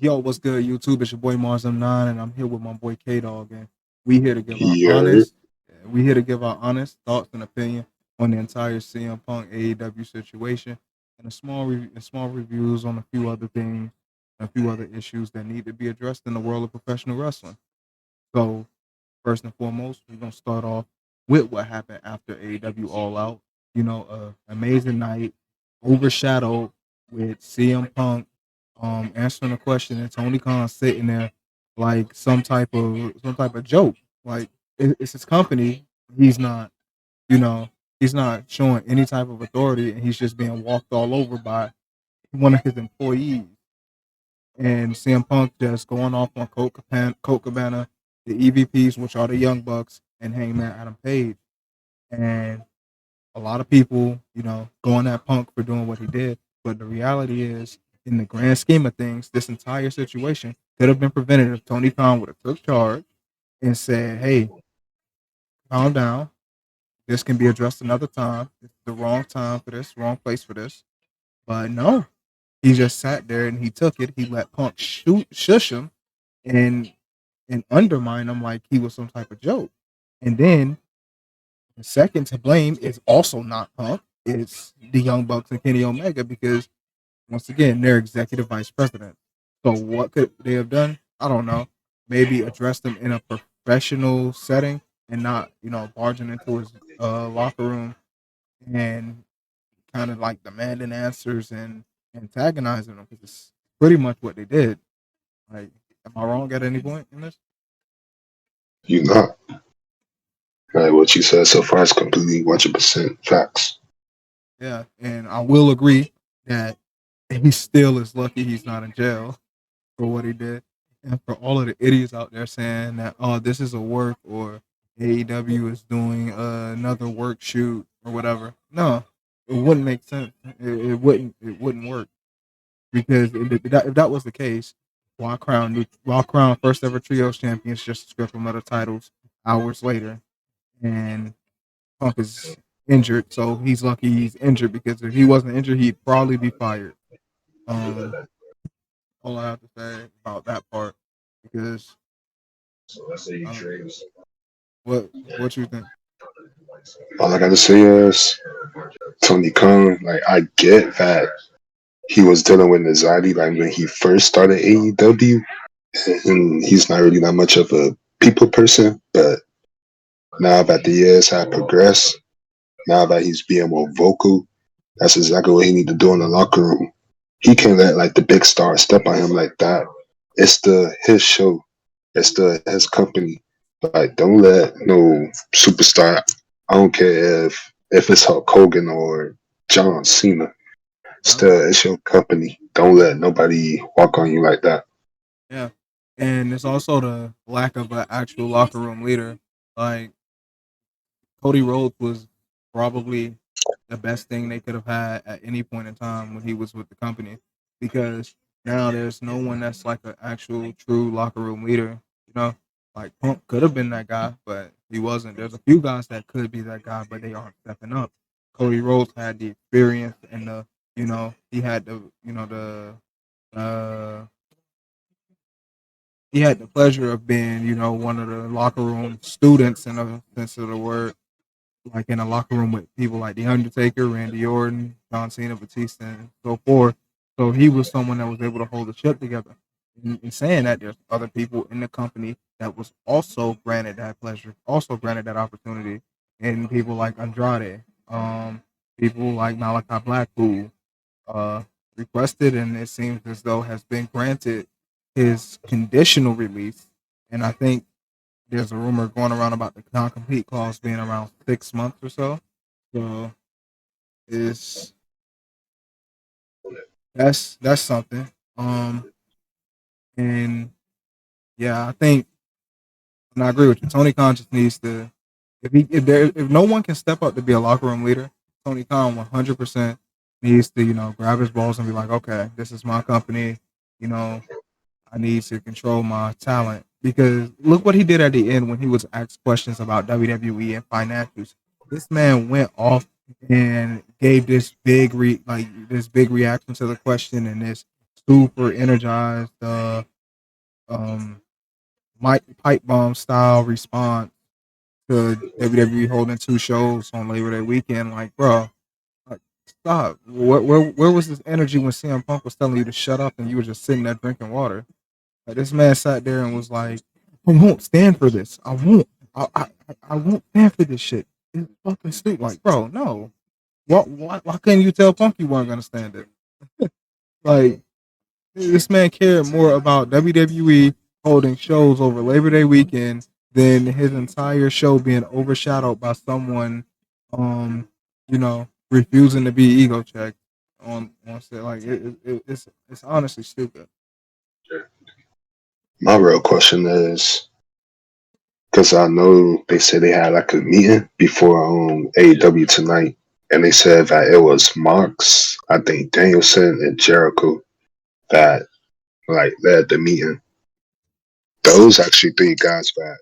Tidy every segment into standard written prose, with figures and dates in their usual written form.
Yo, what's good, YouTube? It's your boy Mars M9, and I'm here with my boy K-Dogg, and we here to give our You're honest, we here to give our honest thoughts and opinion on the entire CM Punk AEW situation, and small reviews on a few other things, a few other issues that need to be addressed in the world of professional wrestling. So, first and foremost, we're gonna start off with what happened after AEW All Out. Amazing night, overshadowed with CM Punk answering a question and Tony Khan sitting there like some type of joke. Like it's his company. He's not, you know, he's not showing any type of authority, and he's just being walked all over by one of his employees. And CM Punk just going off on Colt Cabana, the EVPs, which are the Young Bucks, and Hangman Adam Page. And a lot of people, going at Punk for doing what he did. But the reality is, in the grand scheme of things, this entire situation could have been prevented if Tony Khan would have took charge and said, "Hey, calm down. This can be addressed another time. It's the wrong time for this, wrong place for this." But no, he just sat there and he took it. He let Punk shush him, and undermine him like he was some type of joke. And then the second to blame is also not Punk. It's the Young Bucks and Kenny Omega because once again they're executive vice president. So what could they have done? I don't know. Maybe address them in a professional setting and not barging into his locker room and kind of like demanding answers and antagonizing them because it's pretty much what they did. Like, am I wrong at any point in this? not. Like what you said so far is completely 100% facts. Yeah, and I will agree that he still is lucky he's not in jail for what he did. And for all of the idiots out there saying that, oh, this is a work or AEW is doing another work shoot or whatever. No, it wouldn't make sense. It wouldn't work because if that was the case, why crown first ever trios champions just to strip them of the titles hours later, and Punk is injured, so he's lucky he's injured because if he wasn't injured, he'd probably be fired. Um, all I have to say about that part because um, what you think? All I gotta say is Tony Khan, like I get that he was dealing with anxiety like when he first started AEW and he's not really that much of a people person, but now that the years have progressed, now that he's being more vocal, that's exactly what he need to do in the locker room. He can't let like the big star step on him like that. It's the his show. It's the his company. Like don't let no superstar. I don't care if it's Hulk Hogan or John Cena. Yep. Still, it's your company. Don't let nobody walk on you like that. Yeah, and it's also the lack of an actual locker room leader. Like Cody Rhodes was probably the best thing they could have had at any point in time when he was with the company, because now there's no one that's like an actual true locker room leader. Like Punk could have been that guy, but he wasn't. There's a few guys that could be that guy, but they aren't stepping up. Cody Rhodes had the experience and he had uh he had the pleasure of being one of the locker room students in a sense of the word, like in a locker room with people like The Undertaker, Randy Orton, John Cena, Batista, and so forth. So he was someone that was able to hold the ship together. In saying that, there's other people in the company that was also granted that pleasure, also granted that opportunity, and people like Andrade, people like Malachi Blackpool, uh, requested, and it seems as though has been granted his conditional release. And I think there's a rumor going around about the non-compete clause being around 6 months or so. So it's that's something. And yeah, I think and I agree with you. Tony Khan just needs to if no one can step up to be a locker room leader, Tony Khan 100% needs to grab his balls and be like, okay, this is my company. You know, I need to control my talent because look what he did at the end when he was asked questions about WWE and financials. This man went off and gave this big reaction to the question and this super energized, um, Mike pipe bomb style response to WWE holding two shows on Labor Day weekend. Like, bro, like, stop. Where was this energy when CM Punk was telling you to shut up and you were just sitting there drinking water? Like, this man sat there and was like, I won't stand for this. I won't. I won't stand for this shit. It's fucking stupid. Like, bro, no. Why couldn't you tell Punk you weren't gonna stand it? Like, this man cared more about WWE holding shows over Labor Day weekend than his entire show being overshadowed by someone, um, refusing to be ego checked on set. Like, it's honestly stupid. My real question is, because I know they said they had like a meeting before AEW tonight, and they said that it was Mox, I think Danielson and Jericho that like led the meeting. Those actually three guys that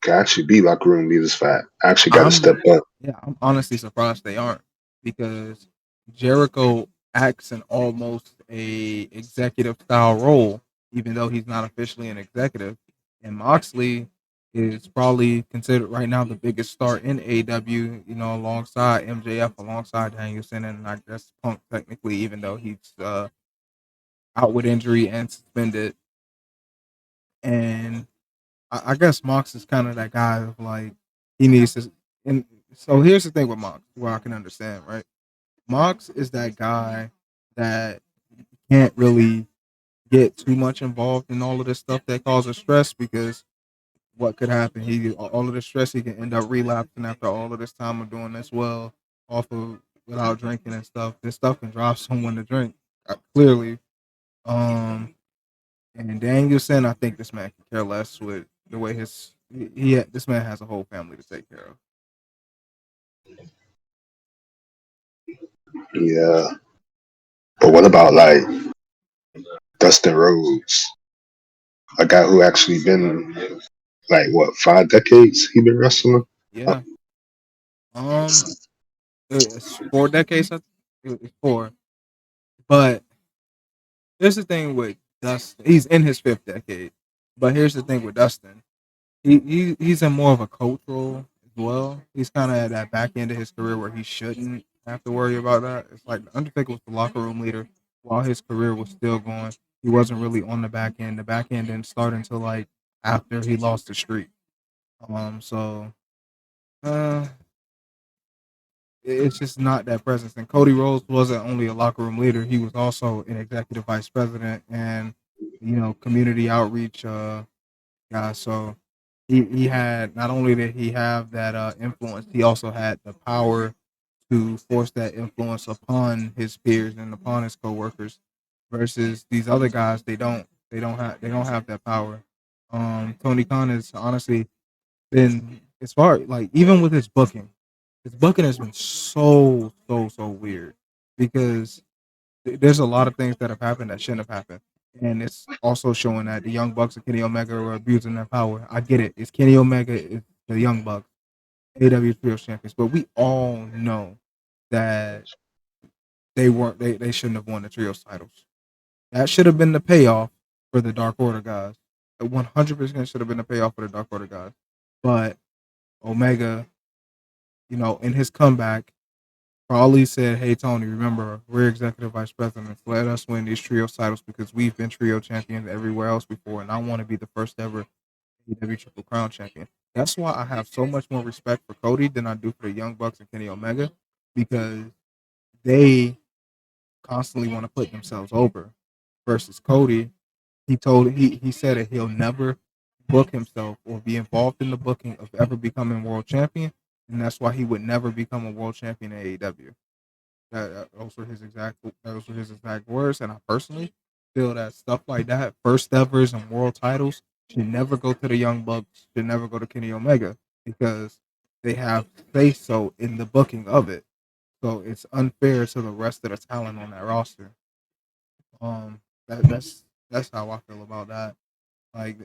can actually be locker room leaders that actually got to step I'm up. Yeah, I'm honestly surprised they aren't because Jericho acts in almost a executive style role, even though he's not officially an executive. And Moxley is probably considered right now the biggest star in AEW, alongside MJF, alongside Danielson, and I guess Punk technically, even though he's out with injury and suspended. And I guess Mox is kind of that guy of like he needs to. And so here's the thing with Mox, where I can understand, right? Mox is that guy that can't really get too much involved in all of this stuff that causes stress because what could happen? He all of the stress he can end up relapsing after all of this time of doing this well off of without drinking and stuff. This stuff can drive someone to drink clearly. Um, and Danielson, I think this man can care less with the way this man has a whole family to take care of. Yeah, but what about like Dustin Rhodes, a guy who actually been like what 5 decades he been wrestling? Uh, Yeah. Um, it's 4 decades. It's four. But here's the thing with Dustin. He's in his fifth decade. But here's the thing with Dustin. He's in more of a coach role as well. He's kind of at that back end of his career where he shouldn't have to worry about that. It's like Undertaker was the locker room leader while his career was still going. He wasn't really on the back end. The back end didn't start until like after he lost the streak. So uh, it's just not that presence. And Cody Rhodes wasn't only a locker room leader; he was also an executive vice president and community outreach guy. So he had not only did he have that influence, he also had the power to force that influence upon his peers and upon his coworkers. Versus these other guys, they don't have that power. Tony Khan has honestly been as far like even with his booking has been so weird because there's a lot of things that have happened that shouldn't have happened. And it's also showing that the Young Bucks and Kenny Omega are abusing their power. I get it. It's Kenny Omega, it's the Young Bucks, AW Trios champions, but we all know that they weren't. They shouldn't have won the trios titles. That should have been the payoff for the Dark Order guys. It 100% should have been the payoff for the Dark Order guys. But Omega, in his comeback, probably said, "Hey Tony, remember we're executive vice presidents. Let us win these trio titles because we've been trio champions everywhere else before, and I want to be the first ever AEW Triple Crown champion." That's why I have so much more respect for Cody than I do for the Young Bucks and Kenny Omega because they constantly want to put themselves over. Versus Cody, he said that he'll never book himself or be involved in the booking of ever becoming world champion, and that's why he would never become a world champion in AEW. Those were his exact words, and I personally feel that stuff like that, first evers and world titles, should never go to the Young Bucks, should never go to Kenny Omega because they have say so in the booking of it. So it's unfair to the rest of the talent on that roster. Um, that's how I feel about that. Like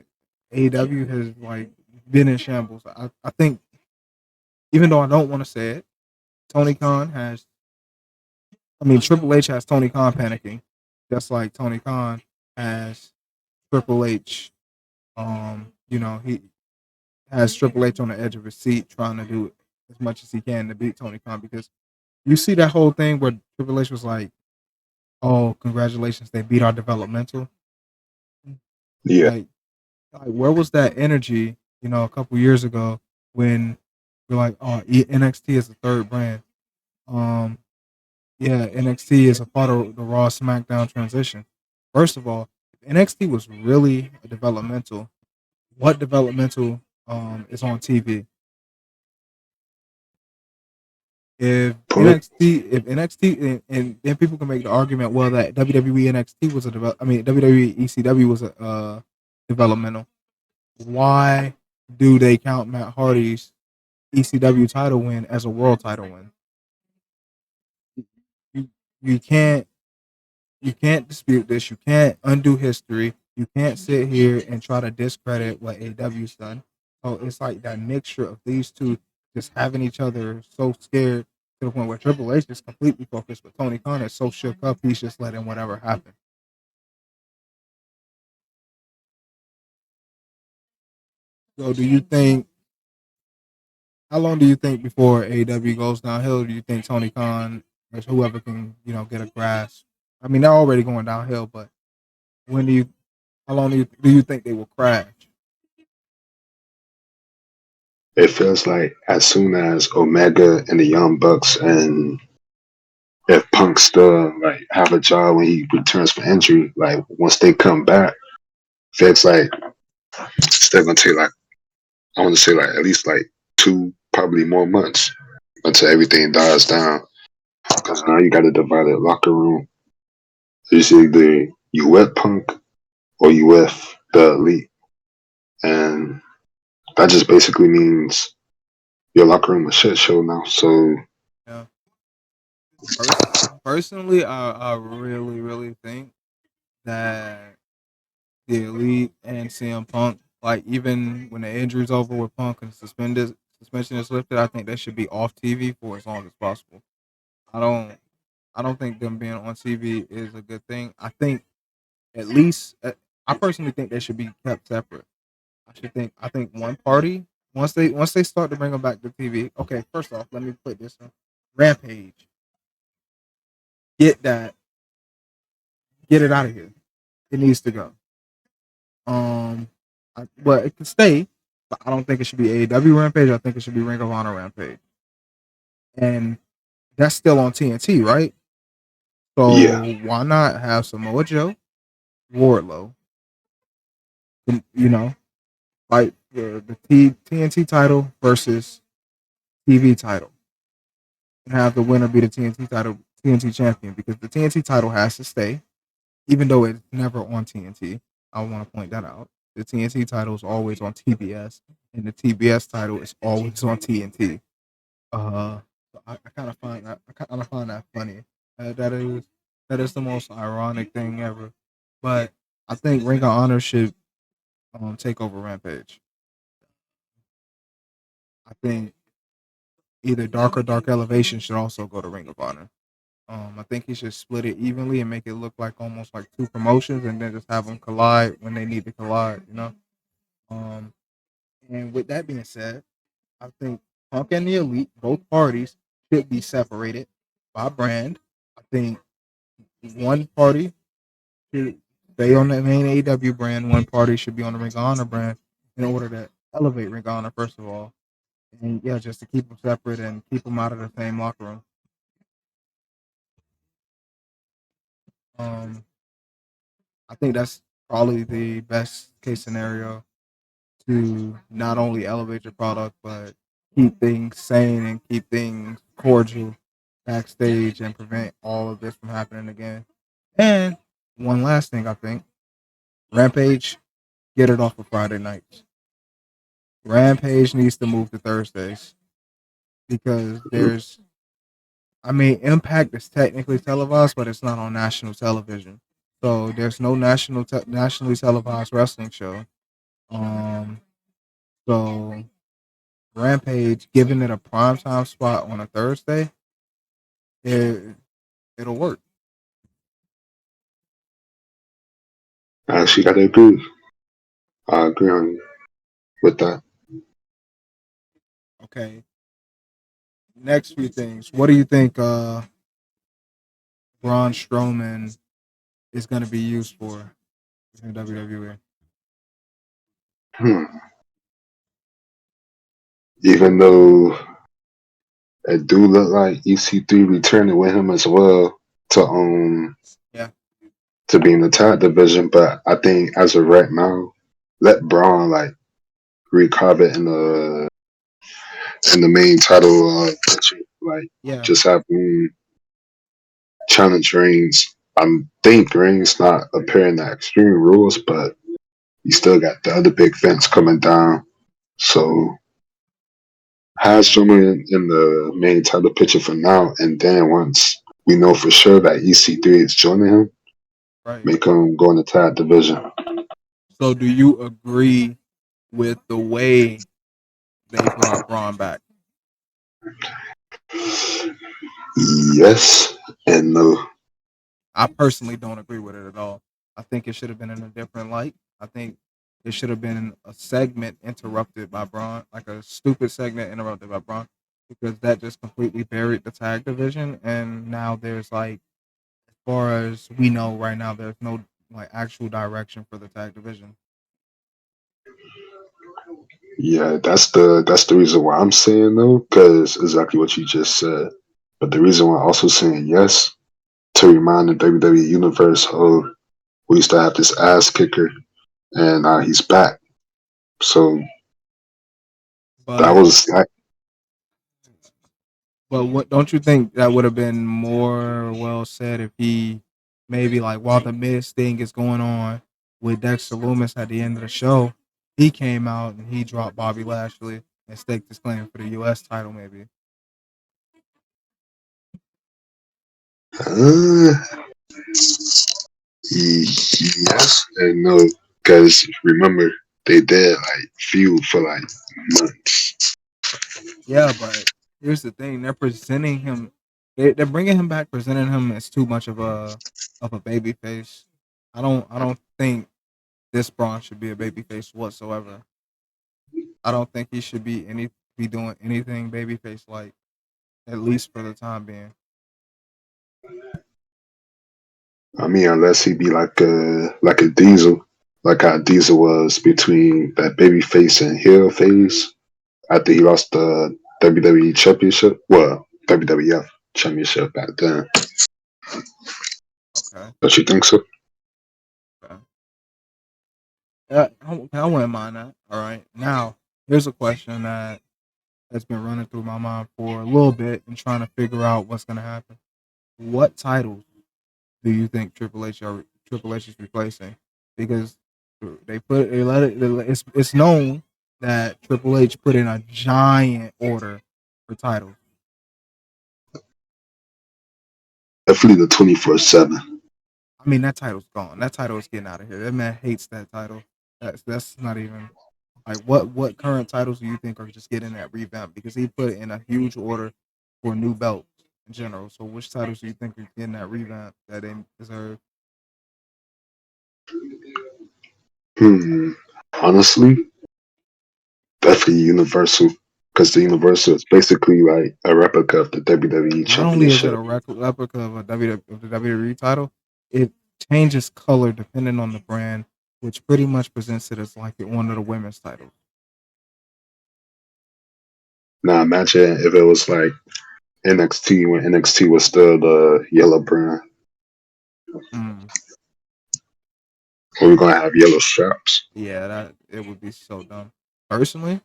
AEW has like been in shambles. I think even though I don't want to say it, Tony Khan has. I mean, Triple H has Tony Khan panicking. just like Tony Khan has Triple H. He has Triple H on the edge of his seat, trying to do as much as he can to beat Tony Khan, because you see that whole thing where Triple H was like, "Oh, congratulations, they beat our developmental." Yeah. Like, where was that energy? A couple years ago when we're like, "Oh, NXT is the third brand." Um, yeah, NXT is a part of the Raw SmackDown transition. First of all, if NXT was really a developmental, what developmental is on TV? Point. If NXT, and then people can make the argument, well, that WWE NXT was WWE ECW was a developmental. Why do they count Matt Hardy's ECW title win as a world title win? You you can't you can't dispute this. You can't undo history. You can't sit here and try to discredit what AEW's done. So it's like that mixture of these two just having each other so scared to the point where Triple H is completely focused, but Tony Khan is so shook up he's just letting whatever happen. So do you think how long do you think before AEW goes downhill? Do you think Tony Khan or whoever can, get a grasp? I mean, they're already going downhill, but when do you how long do you think they will crash? It feels like as soon as Omega and the Young Bucks, and if Punk still like have a job when he returns from injury, like once they come back, feels like it's still gonna take like, I want to say like at least like 2 probably more months until everything dies down. Because now you got a divided locker room. It's either you with Punk or you with the Elite, and that just basically means your locker room a shit show now. So Yeah. Personally, I really, really think that the Elite and CM Punk, like even when the injury's over with Punk and suspension is lifted, I think they should be off TV for as long as possible. I don't, I don't think them being on TV is a good thing. I think at least, I personally think they should be kept separate. I think one party once they start to bring them back to TV. Okay, first off, let me put this on Rampage. Get that, get it out of here. It needs to go. Um, but it can stay. But I don't think it should be AEW Rampage. I think it should be Ring of Honor Rampage, and that's still on TNT, right? yeah, So why not have Samoa Joe, Wardlow, you know, like the TNT title versus TV title, and have the winner be the TNT title, TNT champion, because the TNT title has to stay, even though it's never on TNT. I want to point that out. The TNT title is always on TBS, and the TBS title is always on TNT. Uh, I kind of find that funny. That is the most ironic thing ever. But I think Ring of Honor should take over Rampage. I think either Dark or Dark Elevation should also go to Ring of Honor. I think he should split it evenly and make it look like almost like two promotions, and then just have them collide when they need to collide. Um, and with that being said, I think Punk and the Elite, both parties, should be separated by brand. I think one party should stay on the main AEW brand. One party should be on the Ring of Honor brand in order to elevate Ring of Honor, first of all. And yeah, just to keep them separate and keep them out of the same locker room. Um, I think that's probably the best case scenario to not only elevate your product, but keep things sane and keep things cordial backstage and prevent all of this from happening again. And one last thing, I think Rampage, get it off of Friday nights. Rampage needs to move to Thursdays because I mean, Impact is technically televised, but it's not on national television. So there's no nationally televised wrestling show. Um, so Rampage, giving it a primetime spot on a Thursday, it it'll work. I actually gotta agree. I agree on you with that. Okay. Next few things. What do you think Braun Strowman is going to be used for in WWE? Hmm. Even though it do look like EC3 returning with him as well to Yeah. to be in the tag division, but I think as of right now, let Braun like recarve it in the main title picture. Like Yeah. just have him challenge Reigns. I think Reigns not appearing at Extreme Rules, but you still got the other big fence coming down. So has Right. Strowman in the main title picture for now, and then once we know for sure that EC3 is joining him, Right. make him go in the tag division. So do you agree with the way they brought Braun back? Yes and no. I personally don't agree with it at all. I think it should have been in a different light. I think it should have been a segment interrupted by Braun, like a stupid segment interrupted by Braun, because that just completely buried the tag division. And now there's like, as far as we know right now, there's no like actual direction for the tag division. Yeah, that's the reason why I'm saying no, because exactly what you just said. But the reason why I'm also saying yes to remind the WWE universe, oh, we used to have this ass kicker, and he's back. So that But was like, what don't you think that would have been more well said if he maybe like while the Miz thing is going on with Dexter Loomis at the end of the show, he came out and he dropped Bobby Lashley and staked his claim for the U.S. title, maybe. uh, yes and no, because remember they did like feud for like months. Yeah, but here's the thing: they're presenting him, they're bringing him back, presenting him as too much of a baby face. I don't think this Braun should be a baby face whatsoever. I don't think he should be doing anything babyface like, at least for the time being. I mean, unless he be like a Diesel, like how Diesel was between that baby face and heel face after he lost the WWE Championship. Well, WWF Championship back then. Okay. Don't you think so? Okay. I wouldn't mind that. All right. Now, here's a question that has been running through my mind for a little bit and trying to figure out what's going to happen. What titles do you think Triple H is replacing? Because they let it. It's known that Triple H put in a giant order for titles. Definitely the 24/7. I mean, that title's gone. That title is getting out of here. That man hates that title. That's not even like what current titles do you think are just getting that revamp? Because he put in a huge order for new belts in general. So which titles do you think are getting that revamp that they deserve? Hmm. Honestly, definitely Universal, because the Yeah. Universal is basically like a replica of the WWE Not only is it a Championship. replica of of the WWE title, it changes color depending on the brand, which pretty much presents it as like one of the women's titles. Now imagine if it was like NXT when NXT was still the yellow brand. Mm. Or we're gonna have yellow straps. Yeah, that it would be so dumb. Personally,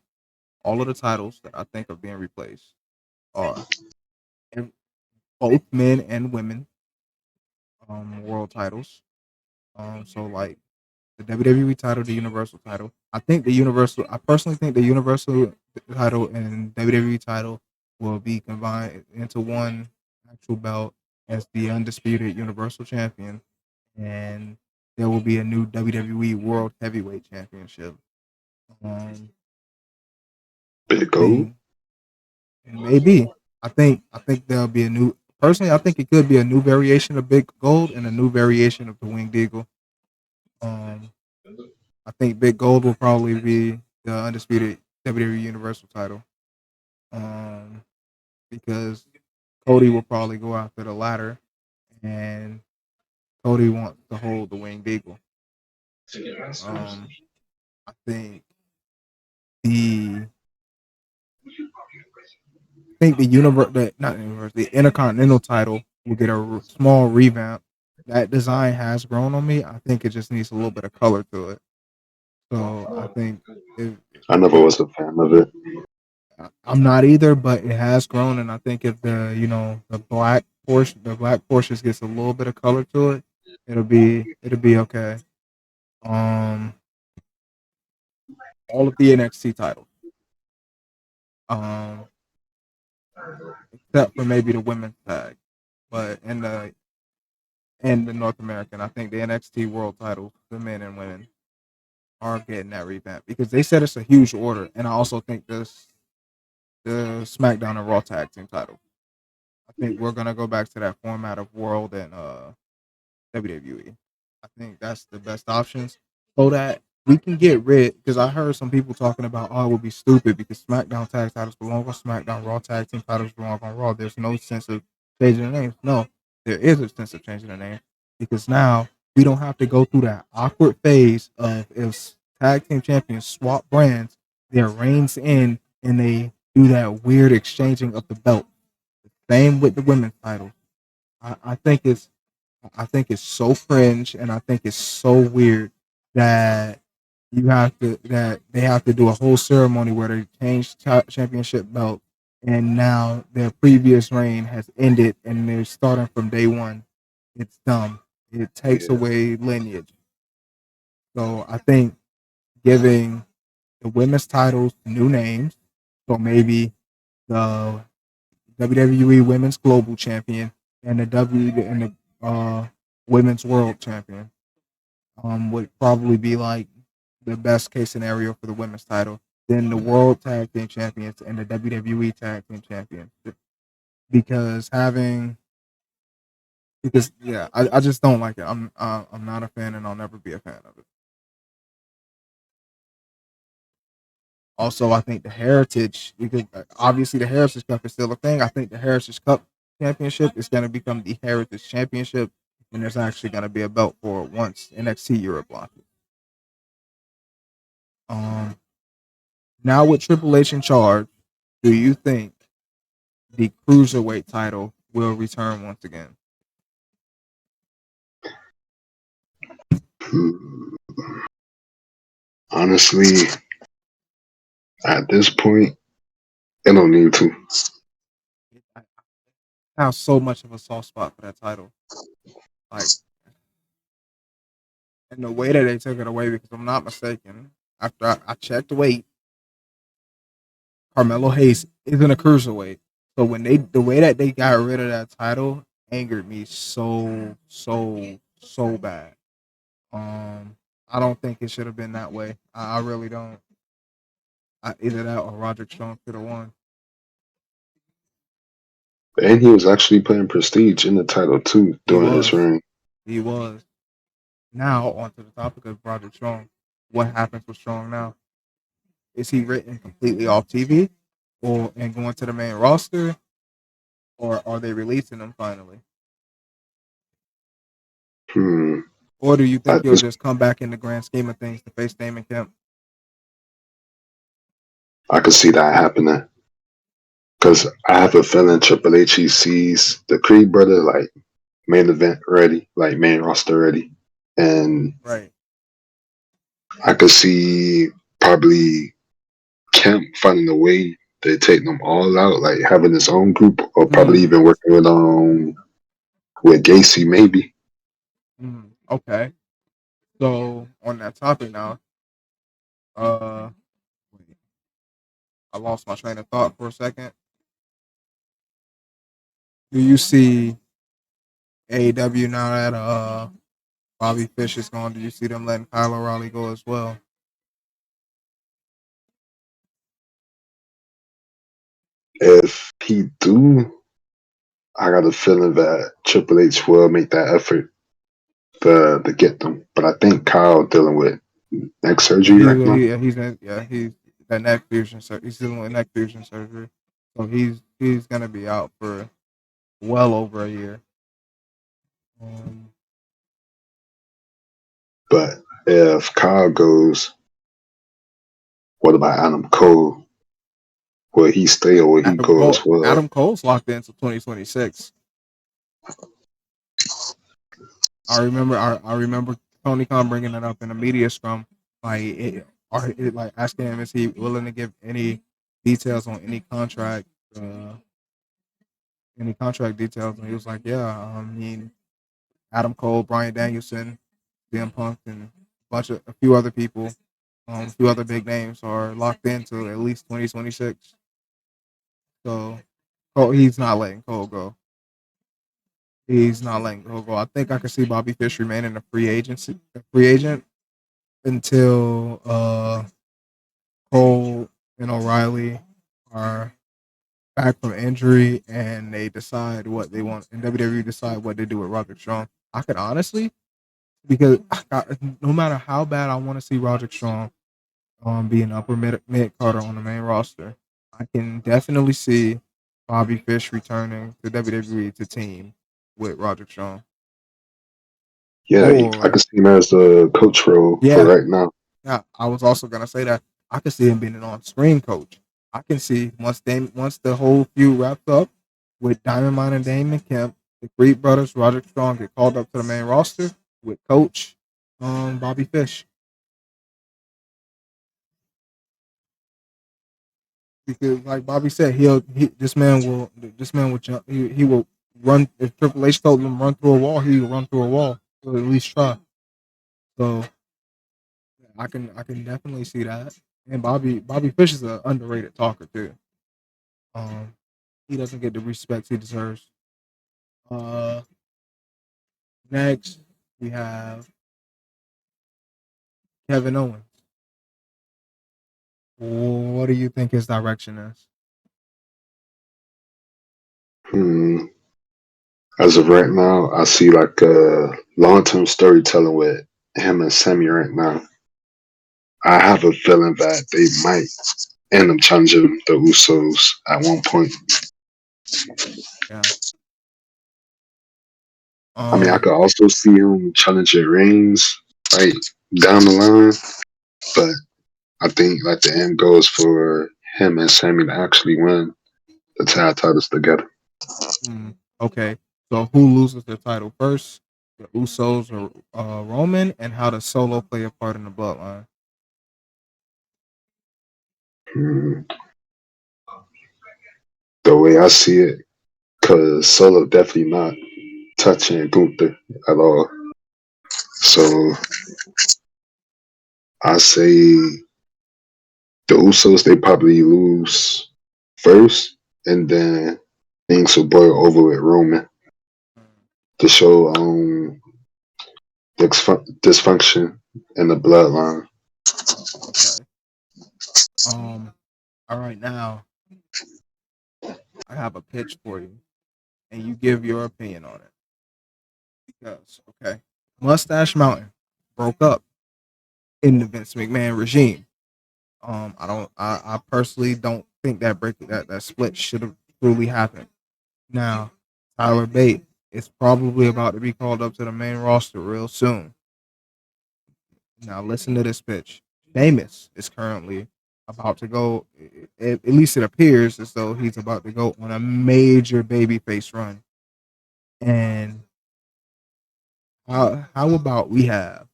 all of the titles that I think are being replaced are both men and women world titles. So like the WWE title, the Universal title. I personally think the Universal title and WWE title will be combined into one actual belt as the undisputed Universal Champion, and there will be a new WWE World Heavyweight Championship. Um, Big gold. the Maybe. I think there'll be a new. Personally, I think it could be a new variation of Big Gold and a new variation of the Winged Eagle. Um, I think Big Gold will probably be the undisputed WWE Universal title. Um, because Cody will probably go after the latter, and Cody wants to hold the Winged Eagle. Um, I think the the universe, the not universe, the Intercontinental title will get a small revamp. That design has grown on me. I think it just needs a little bit of color to it. So I think if, I never if was a fan of it. I'm not either, but it has grown, and I think if the black portions gets a little bit of color to it, it'll be okay. Um, all of the NXT titles, um, except for maybe the women's tag, but in the North American, I think the NXT World titles, the men and women, are getting that revamp because they said it's a huge order, and I also think the SmackDown and Raw tag team title. I think we're gonna go back to that format of World and WWE. I think that's the best options so that we can get rid. Because I heard some people talking about, oh, it would be stupid because SmackDown tag titles belong on SmackDown, Raw tag team titles belong on Raw. There's no sense of changing the names. No, there is a sense of changing the name because now we don't have to go through that awkward phase of if tag team champions swap brands, their reigns in and they do that weird exchanging of the belt. Same with the women's title. I think it's so cringe and I think it's so weird that that they have to do a whole ceremony where they change championship belt and now their previous reign has ended and they're starting from day one. It's dumb. It takes Yeah, away lineage. So I think giving the women's titles new names, so maybe the WWE Women's Global Champion and the Women's World Champion would probably be like the best case scenario for the women's title. Then the World Tag Team Champions and the WWE Tag Team Champions. Because having because yeah, I just don't like it. I'm not a fan and I'll never be a fan of it. Also, I think the Heritage because obviously the Heritage Cup is still a thing. I think the Heritage Cup Championship is going to become the Heritage Championship, and there's actually going to be a belt for it once NXT Europe launches. Um, Now with Triple H in charge, do you think the cruiserweight title will return once again? Hmm. Honestly, at this point, it don't need to. I have so much of a soft spot for that title, like, and the way that they took it away. Because I'm not mistaken, after I checked weight, Carmelo Hayes isn't a cruiserweight. So the way that they got rid of that title angered me so bad. I don't think it should have been that way. I really don't. Either that or Roderick Strong could have won. And he was actually putting prestige in the title too He during his was. reign. He was. Now onto the topic of Roderick Strong. What happens with Strong now? Is he written completely off TV, or and going to the main roster, or are they releasing him finally? Hmm. Or do you think At he'll this, just come back in the grand scheme of things to face Damon Kemp? I could see that happening because I have a feeling Triple H he sees the Creed brother like main event ready, like main roster ready, and Right. I could see probably Kemp finding a way to take them all out, like having his own group, or probably Mm, even working with Gacy maybe. okay. So on that topic now, uh, I lost my train of thought for a second. Do you see AEW now that Bobby Fish is gone? Do you see them letting Kyle O'Reilly go as well? If he do, I got a feeling that Triple H will make that effort. to get them. But I think Kyle dealing with neck Yeah, surgery right now. he's that neck fusion. He's dealing with neck fusion surgery, so he's gonna be out for well over a year. Um, But if Kyle goes, what about Adam Cole? Will he stay or will he go as well? Adam Cole's locked in until 2026. I remember Tony Khan bringing that up in a media scrum, like asking him is he willing to give any details on uh, any contract details, and he was like, yeah, I mean Adam Cole, Bryan Danielson, CM Punk, and a few other people, a few other big names are locked into at least 2026. So Cole, he's not letting Cole go. He's not letting Cole go. I think I could see Bobby Fish remaining a free agent until Cole and O'Reilly are back from injury and they decide what they want, and WWE decide what they do with Roderick Strong. I could honestly, because no matter how bad I want to see Roderick Strong be an upper mid Carter on the main roster, I can definitely see Bobby Fish returning to WWE to team with Roderick Strong. Yeah, I Or can see him as the coach role for yeah, right now. yeah, I was also gonna say that I could see him being an on-screen coach. I can see once the whole feud wraps up with Diamond Mine and Damon Kemp, the Creed brothers, Roderick Strong get called up to the main roster with Coach Bobby Fish, because like Bobby said, this man will jump, he will run if Triple H told him run through a wall, he will run through a wall. He'll at least try. So I can definitely see that. And Bobby Fish is an underrated talker too. Um, he doesn't get the respect he deserves. Uh, Next we have Kevin Owens. What do you think his direction is? Hmm. As of right now, I see like a long term storytelling with him and Sammy right now. I have a feeling that they might end up challenging the Usos at one point. Yeah. I mean, I Um. could also see him challenging Reigns like down the line, but I think like the end goal is for him and Sammy to actually win the tag titles together. Okay. So who loses the title first? The Usos or Roman, and how does Solo play a part in the bloodline? Hmm. The way I see it, because Solo definitely not touching Gunther at all. So I say the Usos they probably lose first, and then things will boil over with Roman to show dysfunction in the bloodline. Okay. Um. All right. Now I have a pitch for you, and you give your opinion on it. Because okay, Mustache Mountain broke up in the Vince McMahon regime. I personally don't think that split should have truly happened. Now, Tyler Bate is probably about to be called up to the main roster real soon. Now, listen to this pitch. Sheamus is currently about to go. At least it appears as though he's about to go on a major babyface run. And how about we have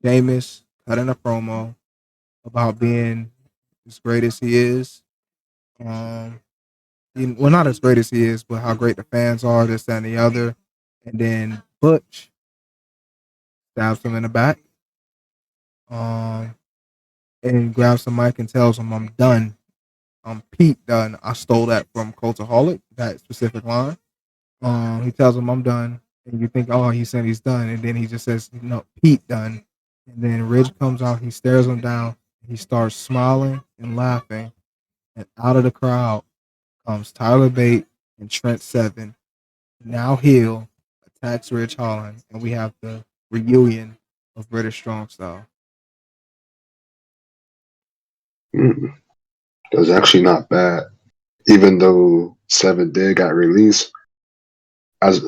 Sheamus cutting a promo about being as great as he is. Um, well, not as great as he is, but how great the fans are, this, that, and the other. And then Butch stabs him in the back, um, and grabs the mic and tells him, "I'm done. I'm Pete done." I stole that from Cultaholic, that specific line. He tells him, "I'm done," and you think, "Oh, he said he's done," and then he just says, "No, Pete done." And then Ridge comes out, he stares him down, he starts smiling and laughing, and out of the crowd comes Tyler Bate and Trent Seven, now heel, attacks Ridge Holland, and we have the reunion of British Strong Style. That was actually not bad. Even though Seven did got released, as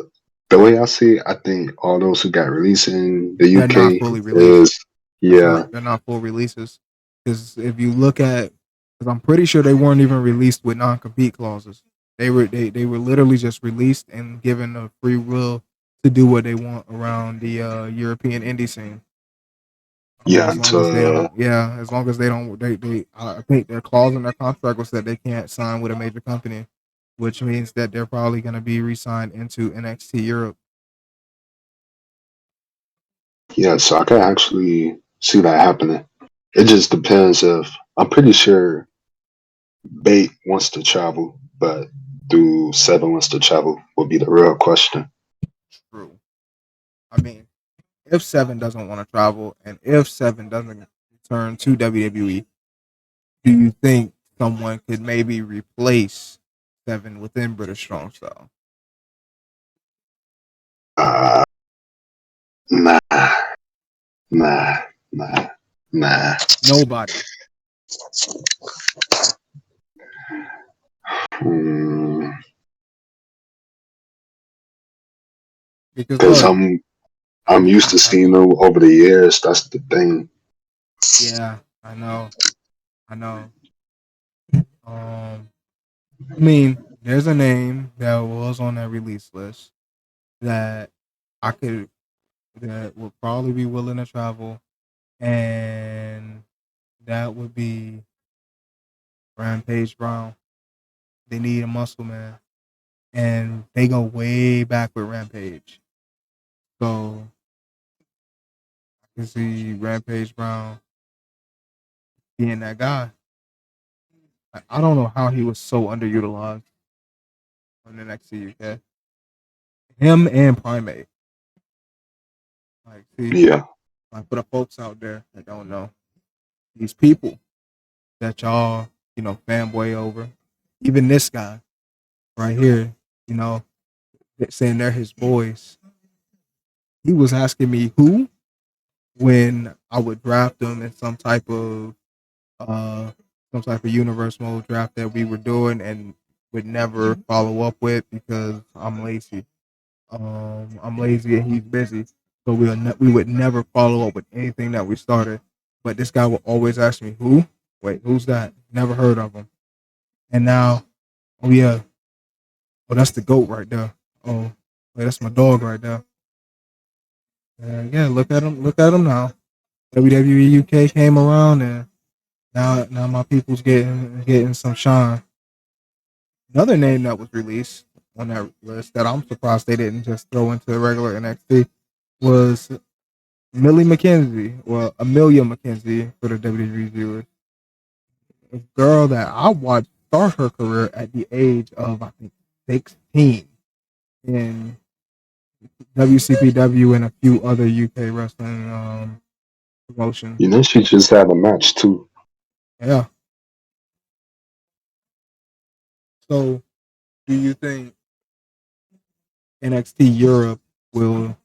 the way I see it, I think all those who got released in the They're not UK fully released. is yeah, They're not full releases. Because if you look at, because I'm pretty sure they weren't even released with non compete clauses. They were literally just released and given a free will to do what they want around the European indie scene. yeah. As long as they don't, yeah, as long as they don't, I think their clause in their contract was that they can't sign with a major company, which means that they're probably going to be re-signed into NXT Europe. Yeah, so I can actually see that happening. It just depends if I'm pretty sure Bait wants to travel, but do Seven wants to travel would be the real question. True. I mean, if Seven doesn't want to travel, and if Seven doesn't return to WWE, do you think someone could maybe replace Seven within British Strong Style? Uh, nah, nah, nah, nah. Nobody, Hmm. because Because look, I'm used to seeing them over the years. That's the thing. yeah, I know. I mean, there's a name that was on that release list that I could that would probably be willing to travel, and that would be Rampage Brown. They need a muscle man, and they go way back with Rampage. So I can see Rampage Brown being that guy. I don't know how he was so underutilized on the NXT UK. Him and Primate. Like, see, Yeah, like for the folks out there that don't know, these people that y'all, fanboy over. Even this guy right here, you know, saying they're his boys. He was asking me who when I would draft them in uh some type of universe mode draft that we were doing and would never follow up with because I'm lazy. I'm lazy and he's busy. So we would never follow up with anything that we started. But this guy would always ask me, who? Wait, who's that? Never heard of him. And now, oh yeah, oh that's the goat right there. Oh, wait, that's my dog right there. Yeah, look at him now. WWE UK came around and now my people's getting some shine. Another name that was released on that list that I'm surprised they didn't just throw into the regular NXT was Millie McKenzie, well, Amelia McKenzie for the WWE viewers. A girl that I watched start her career at the age of, I think, 16 in WCPW and a few other UK wrestling promotions. you know she just had a match too. Yeah. So, do you think NXT Europe will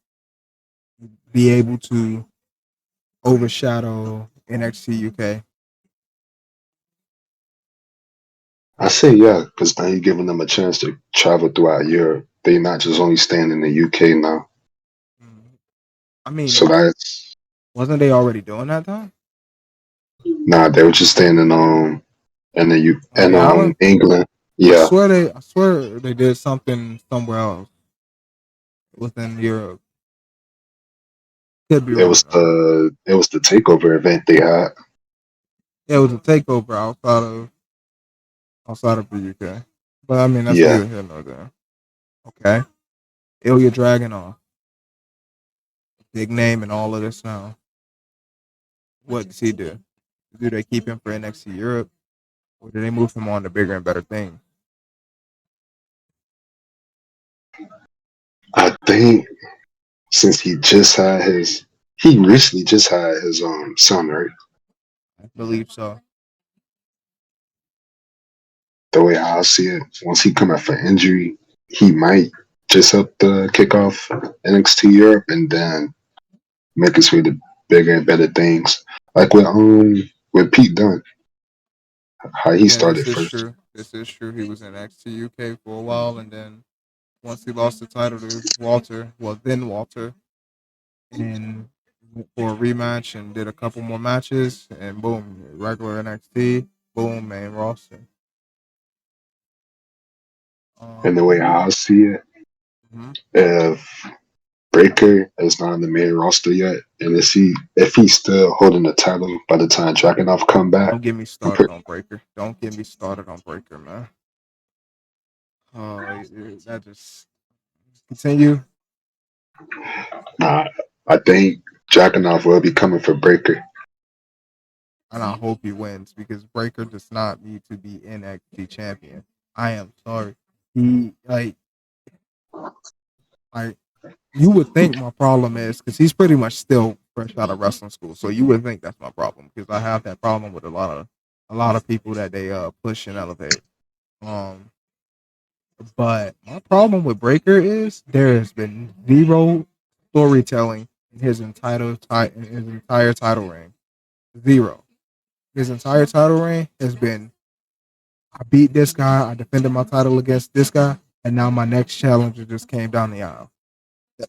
be able to overshadow NXT UK? I say yeah, because now you're giving them a chance to travel throughout Europe. They're not just only staying in the UK now. I So mean, that's wasn't they already doing that though? nah, they were just staying in the Oh yeah, England. Yeah, I swear they did something somewhere else within Europe. Could be it wrong was though. the takeover event they had. Yeah, it was a takeover outside of the UK. But I mean, that's Yeah, neither here nor there. Okay, Ilya Dragunov, big name and all of this now. What does he do? Do they keep him for NXT Europe, or do they move him on to bigger and better things? I think since he recently just had his son, right? I believe so. The way I see it, once he come out for injury, he might just help the kick off NXT Europe, and then make his way to bigger and better things. Like with Pete Dunne, how he Yeah, started this is first. true. This is true. He was in XT UK for a while, and then once he lost the title to Walter, well, then Walter, and for a rematch, and did a couple more matches, and boom, regular NXT, boom, main roster. And the Um, way I see it, mhm. if Breaker is not on the main roster yet, and if he's still holding the title by the time Dragunov come back, Don't get me I'm started pretty, on Breaker. Don't get me started on Breaker, man. Oh, that just continue, nah, I think Dragunov will be coming for Breaker. and I hope he wins because Breaker does not need to be NXT champion. I am sorry. He like you would think my problem is because he's pretty much still fresh out of wrestling school, so you would think that's my problem because I have that problem with a lot of people that they push and elevate. Um, but my problem with Breaker is there has been zero storytelling in his entire title reign. Zero. His entire title reign has been I beat this guy, I defended my title against this guy, and now my next challenger just came down the aisle.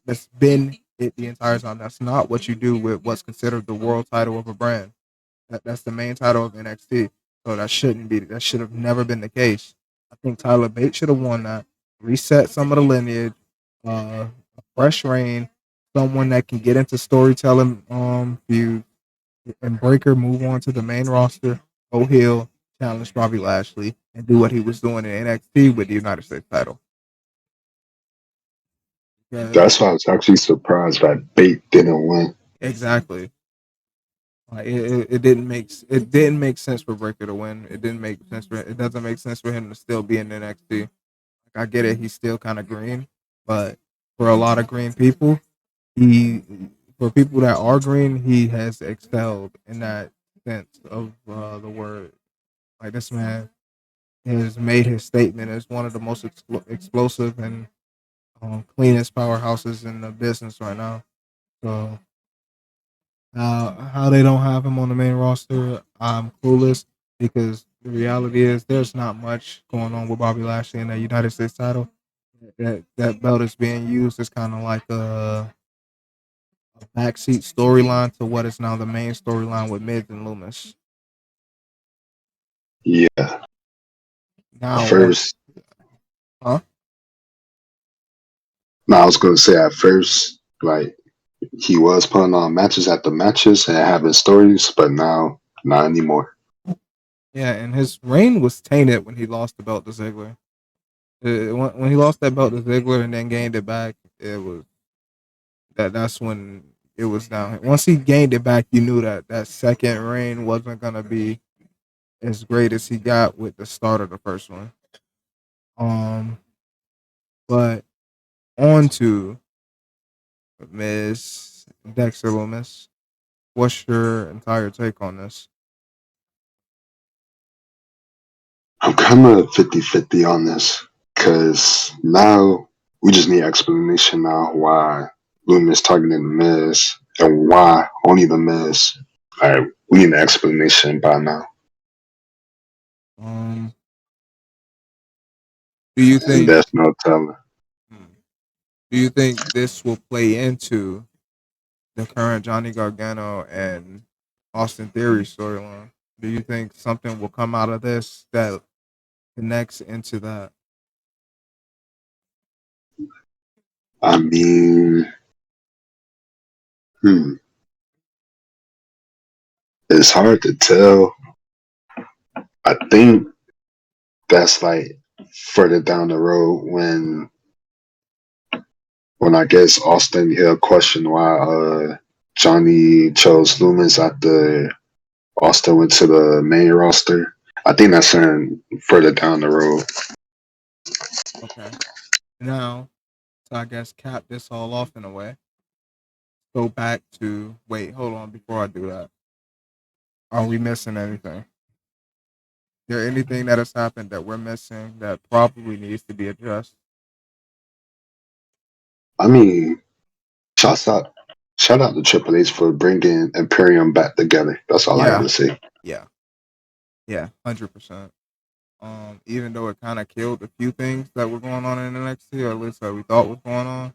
That's been it the entire time. That's not what you do with what's considered the world title of a brand. That's the main title of NXT. So that shouldn't be. That should have never been the case. I think Tyler Bates should have won that. Reset some of the lineage. A fresh reign. Someone that can get into storytelling. Feud and Breaker move on to the main roster. Go heel, challenge Bobby Lashley, and do what he was doing in NXT with the United States title. Because That's why I was actually surprised that Bate didn't win. exactly. It didn't make sense for Breaker to win. It doesn't make sense for him to still be in NXT. Like, I get it, he's still kind of green, but for a lot of green people, he for people that are green, he has excelled in that sense of the word. Like this man has made his statement as one of the most explosive and cleanest powerhouses in the business right now. So how they don't have him on the main roster, I'm clueless because the reality is there's not much going on with Bobby Lashley in the United States title. That belt is being used as kind of like a backseat storyline to what is now the main storyline with Miz and Loomis. Yeah, at Now on, first, huh? no, I was gonna say at first, like he was putting on matches after matches and having stories, but now not anymore. Yeah, and his reign was tainted when he lost the belt to Ziggler. When he lost that belt to Ziggler and then gained it back, it was that's when it was down. Once he gained it back, you knew that that second reign wasn't gonna be as great as he got with the start of the first one. Um, but on to Miss Dexter Loomis. What's your entire take on this? I'm kind of 50-50 on this because now we just need explanation now why Loomis targeting the Miz and why only the Miz. Like, we need an explanation by now. Um, do you And think there's no telling. hmm, do you think this will play into the current Johnny Gargano and Austin Theory storyline? Do you think something will come out of this that connects into that? I mean, hmm, it's hard to tell. I think that's like further down the road when I guess Austin he'll question why Johnny chose Loomis after Austin went to the main roster. I think that's in further down the road. Okay. Now, so I guess cap this all off in a way. Go back to wait, hold on before I do that. Are we missing anything? There anything that has happened that we're missing that probably needs to be addressed? I mean, shots out. Shout out to Triple H for bringing Imperium back together. That's all I Yeah, gotta say. yeah, yeah, 100%. Even though it kind of killed a few things that were going on in NXT, or at least that we thought was going on,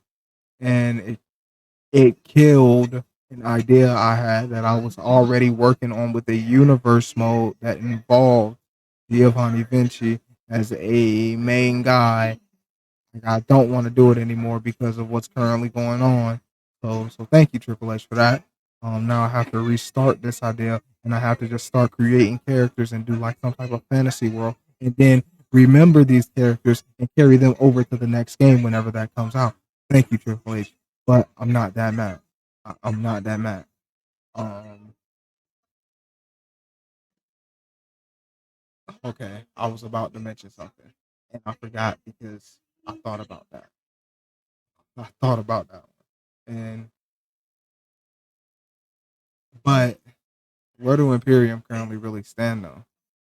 and it killed an idea I had that I was already working on with a universe mode that involved Giovanni Vinci as a main guy. Like, I don't want to do it anymore because of what's currently going on. So thank you, Triple H, for that. Now I have to restart this idea, and I have to just start creating characters and do like some type of fantasy world, and then remember these characters and carry them over to the next game whenever that comes out. Thank you, Triple H, but I'm not that mad. I'm not that mad. Um, okay, I was about to mention something, and I forgot because I thought about that. I thought about that one, and but where do Imperium currently really stand though?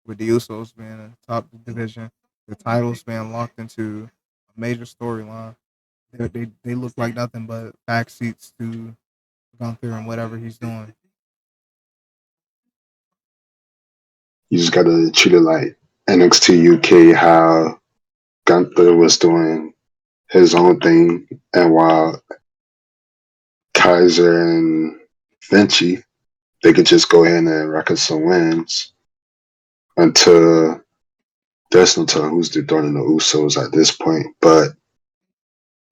With the Usos being in top division, the titles being locked into a major storyline, they look like nothing but backseats to Gunther and whatever he's doing. You just gotta treat it like NXT UK, how Gunther was doing his own thing, and while Kaiser and Vinci, they could just go in and record some wins until there's no telling who's the throwing the Usos at this point. But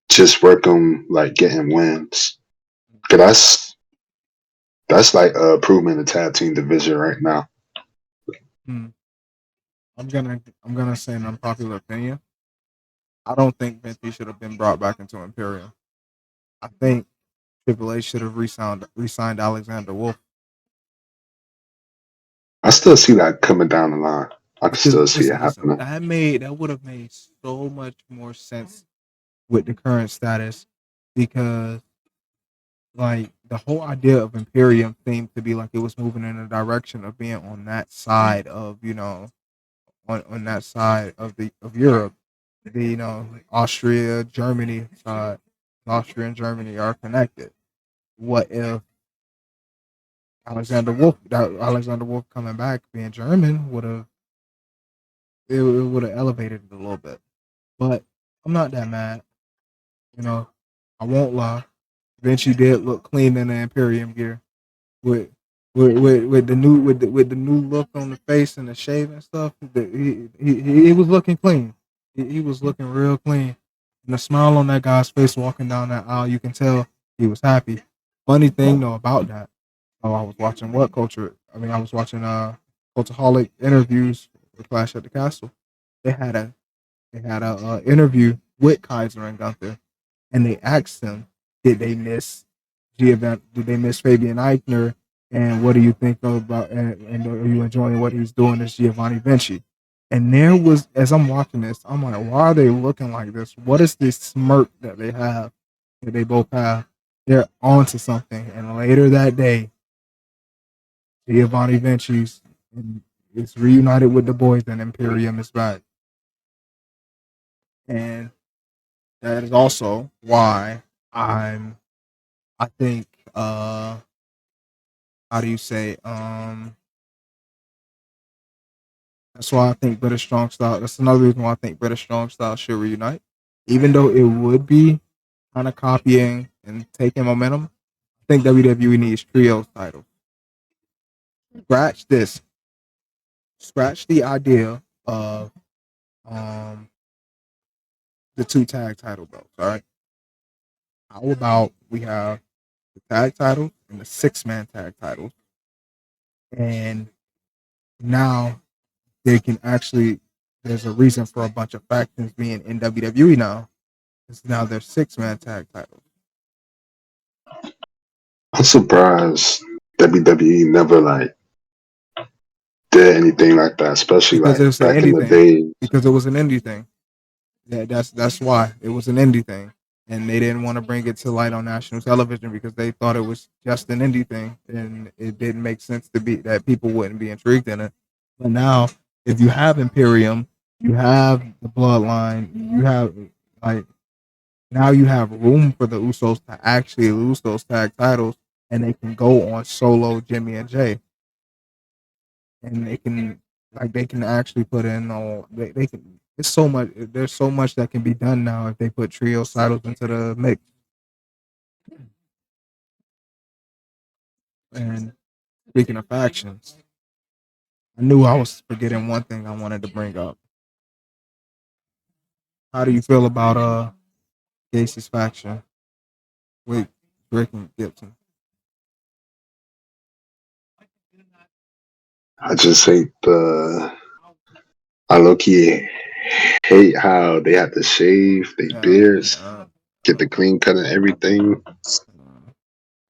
just work them like getting wins. Cause that's like improvement in the tag team division right now. Hmm. I'm gonna say an unpopular opinion. I don't think Vinci should have been brought back into Imperium. I think Triple H should have resigned Alexander Wolf I still see that coming down the line. I can because still see it listen, happening. that would have made so much more sense with the current status because like the whole idea of Imperium seemed to be like it was moving in the direction of being on that side of on that side of the of Europe, the Austria Germany side. Austria and Germany are connected. What if Alexander Wolf coming back being German it would have elevated it a little bit. But I'm not that mad. You know, I won't lie. Vinci did look clean in the Imperium gear with with the new look on the face and the shave and stuff. He was looking clean. He was looking real clean. And the smile on that guy's face walking down that aisle, you can tell he was happy. Funny thing though about that, I was watching what culture. I mean, I was watching Cultaholic interviews for Clash at the Castle. They had a interview with Kaiser and Gunther, and they asked him, did they miss did they miss Fabian Eichner? And what do you think about and are you enjoying what he's doing as Giovanni Vinci? And there was, as I'm watching this, I'm like, why are they looking like this? What is this smirk that they have, that they both have? They're onto something. And later that day, Giovanni Vinci's is reunited with the boys, and Imperium is back. And that is also why I'm I think how do you say that's why I think British Strong Style, that's another reason why I think British Strong Style should reunite. Even though it would be kind of copying and taking momentum, I think WWE needs trios titles. Scratch this. Scratch the idea of um the two tag title belts, all right? How about we have the tag title and the 6-man tag titles, and now they can actually there's a reason for a bunch of factions being in WWE now. It's now their 6-man tag titles. I'm surprised WWE never like did anything like that, especially Because like it was an back in indie the thing. day. Because it was an indie thing. That's why it was an indie thing, and they didn't want to bring it to light on national television because they thought it was just an indie thing, and it didn't make sense to be that people wouldn't be intrigued in it. But now, if you have Imperium, you have the Bloodline, you have like Now you have room for the Usos to actually lose those tag titles, and they can go on solo Jimmy and Jay, and they can actually put in all they can. It's so much. There's so much that can be done now if they put trio titles into the mix. And speaking of factions, I knew I was forgetting one thing I wanted to bring up. How do you feel about Gacy's faction with Drake and Gibson? I just hate the. I low key hate how they have to shave their Yeah, beards, yeah. get the clean cut and everything. Uh,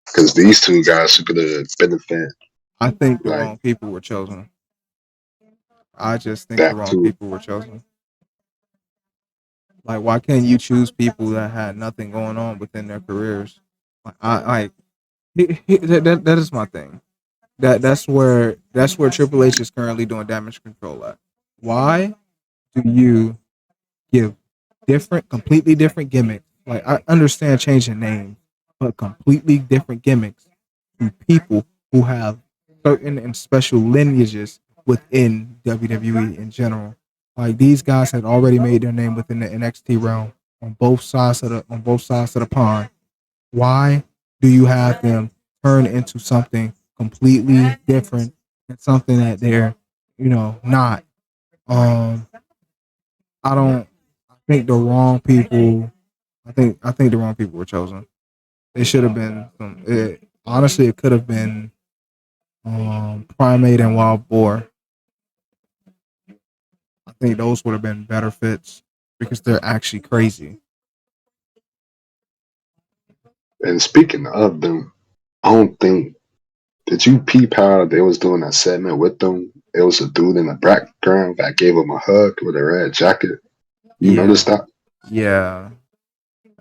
Because these two guys are gonna benefit I think the like wrong people were chosen. I just think the that wrong too. people were chosen. Like, why can't you choose people that had nothing going on within their careers? Like that is my thing. That's where Triple H is currently doing damage control at. Why do you give completely different gimmicks? Like, I understand changing names, but completely different gimmicks to people who have certain and special lineages within WWE in general. Like, these guys had already made their name within the NXT realm on both sides of the pond. Why do you have them turn into something completely different and something that they're, not? Um, I don't. I think the wrong people. I think the wrong people were chosen. They should have been some. Honestly, it could have been Primate and Wild Boar. I think those would have been better fits because they're actually crazy. And speaking of them, I don't think did you peep how they was doing that segment with them? It was a dude in the background that gave him a hug with a red jacket. You noticed Yeah,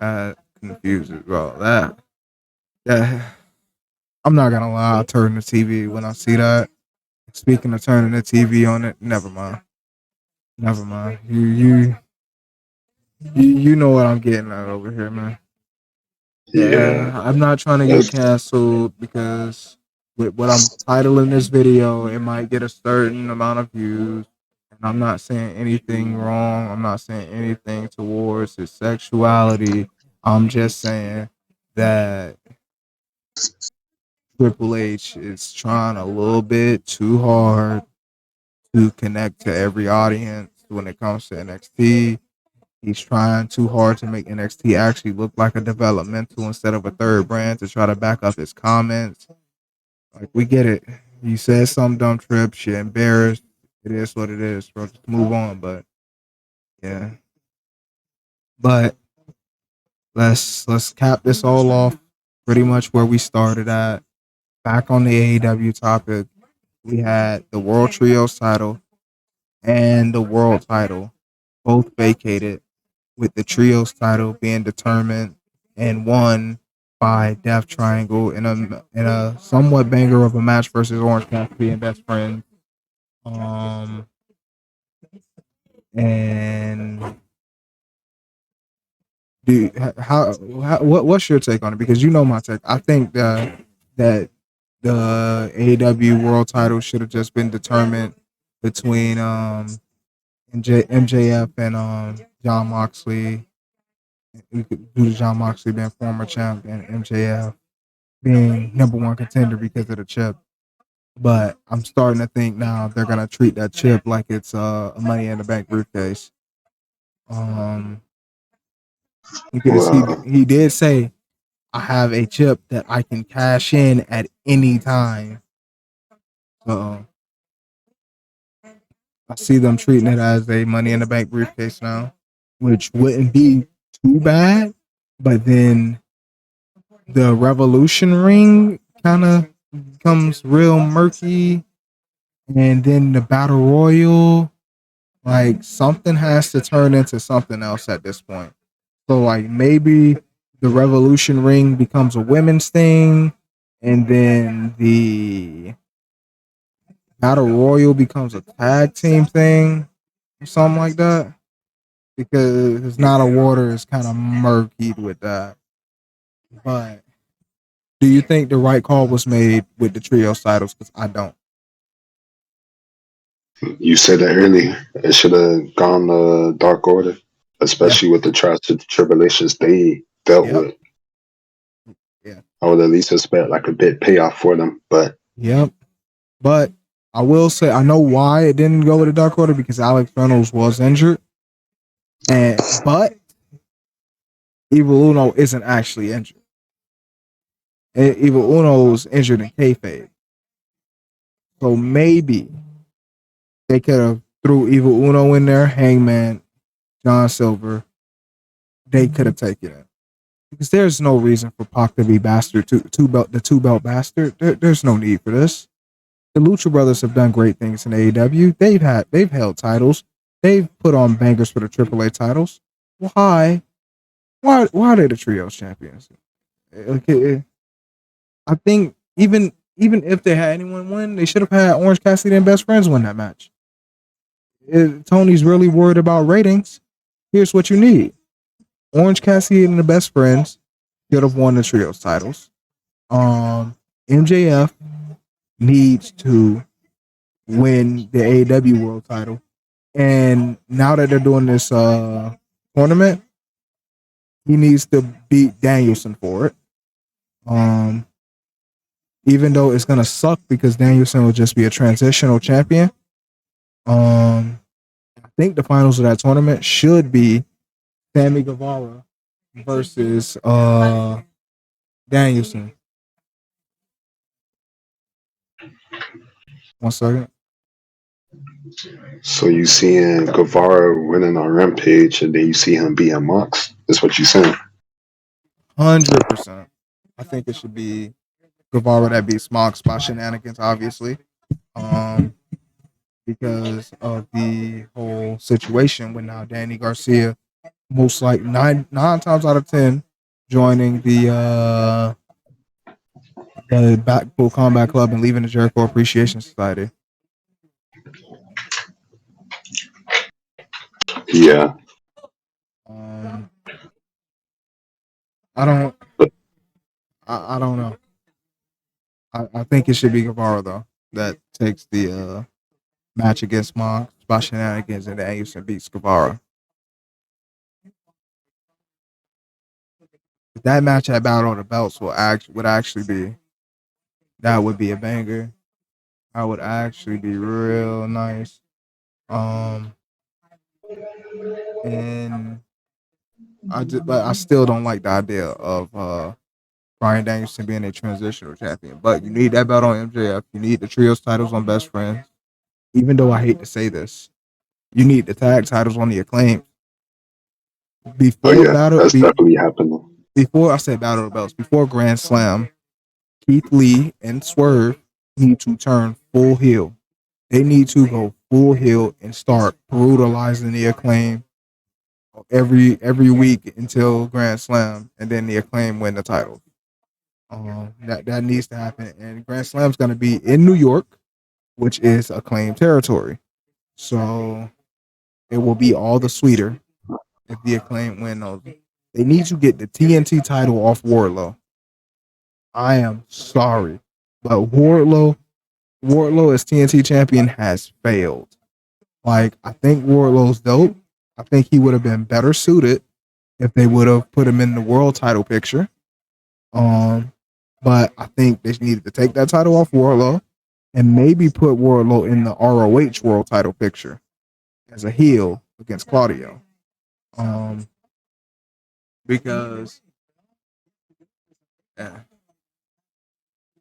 that? yeah. Confused as well. That I'm not gonna lie. I turn the TV when I see that. Speaking of turning the TV on it, never mind. Never mind. You know what I'm getting at over here, man. Yeah. Yeah, I'm not trying to get That's, canceled because with what I'm titling this video, it might get a certain amount of views. And I'm not saying anything wrong. I'm not saying anything towards his sexuality. I'm just saying that Triple H is trying a little bit too hard to connect to every audience when it comes to NXT. He's trying too hard to make NXT actually look like a developmental instead of a third brand to try to back up his comments. Like, we get it. You said some dumb trips. You're embarrassed. It is what it is, bro. Just move on. But yeah. But let's cap this all off pretty much where we started at. Back on the AEW topic, we had the World Trios title and the World title both vacated, with the trios title being determined and won by Death Triangle in a somewhat banger of a match versus Orange Cassidy and Best Friend. Um, and do how what's your take on it? Because you know my take. I think that the AEW World Title should have just been determined between MJF and John Moxley. We could do the John Moxley being former champ and MJF being number one contender because of the chip. But I'm starting to think now they're gonna treat that chip like it's a Money in the Bank briefcase. Um, because well, he did say I have a chip that I can cash in at any time. So I see them treating it as a Money in the Bank briefcase now, which wouldn't be too bad. But then the Revolution ring kind of becomes real murky, and then the Battle Royal, like, something has to turn into something else at this point. So, like, maybe the Revolution ring becomes a women's thing, and then the Battle Royal becomes a tag team thing, or something like that. because Not a Water is kind of murkied with that. But do you think the right call was made with the trios titles? Because I don't. You said that earlier. It should have gone Dark Order, Yeah. especially with the trials and tribulations they dealt Yep. with. Yeah. I would at least expect like a bit payoff for them. But Yep. But I will say I know why it didn't go with the Dark Order because Alex Reynolds was injured, but Evil Uno isn't actually injured. Evil Uno's injured in kayfabe, so maybe they could have threw Evil Uno in there, Hangman, John Silver. They could have taken it because there's no reason for Pac to be bastard the two belt bastard. There's no need for this. The Lucha Brothers have done great things in AEW. They've held titles. They've put on bangers for the AAA titles. Why? Why are they the trios champions? Okay, I think even if they had anyone win, they should have had Orange Cassidy and Best Friends win that match. If Tony's really worried about ratings, here's what you need: Orange Cassidy and the Best Friends should have won the trios titles. MJF needs to win the AEW World Title, and now that they're doing this tournament, he needs to beat Danielson for it. Um, Even though it's gonna suck because Danielson will just be a transitional champion. I think the finals of that tournament should be Sammy Guevara versus Danielson. 1 second. so you seeing Guevara winning on Rampage, and then you see him being Mox. That's what you saying? 100%. I think it should be Guevara that beats Mox by shenanigans, obviously. Um, because of the whole situation when now Danny Garcia most like nine times out of 10 joining the Blackpool Combat Club and leaving the Jericho Appreciation Society. Yeah. Um, I don't But I don't know. I think it should be Guevara though that takes the match against Mox by shenanigans and Anderson beats Guevara. That match at Battle of the Belts would actually be that would be a banger. That would actually be real nice. Um, and but I still don't like the idea of Bryan Danielson being a transitional champion. But you need that belt on MJF. You need the trios titles on Best Friends. Even though I hate to say this, you need the tag titles on the Acclaim. oh Before yeah, battle, that's definitely happening. before I said Battle of the Belts, before Grand Slam, Keith Lee and Swerve need to turn full heel. They need to go full heel and start brutalizing the Acclaim every week until Grand Slam, and then the Acclaim win the title. That needs to happen, and Grand Slam's going to be in New York, which is Acclaim territory. So it will be all the sweeter if the Acclaim win those. They need to get the TNT title off Wardlow. I am sorry, but Wardlow as TNT champion has failed. Like, I think Wardlow's dope. I think he would have been better suited if they would have put him in the world title picture. But I think they needed to take that title off Wardlow and maybe put Wardlow in the ROH world title picture as a heel against Claudio. Um, because yeah.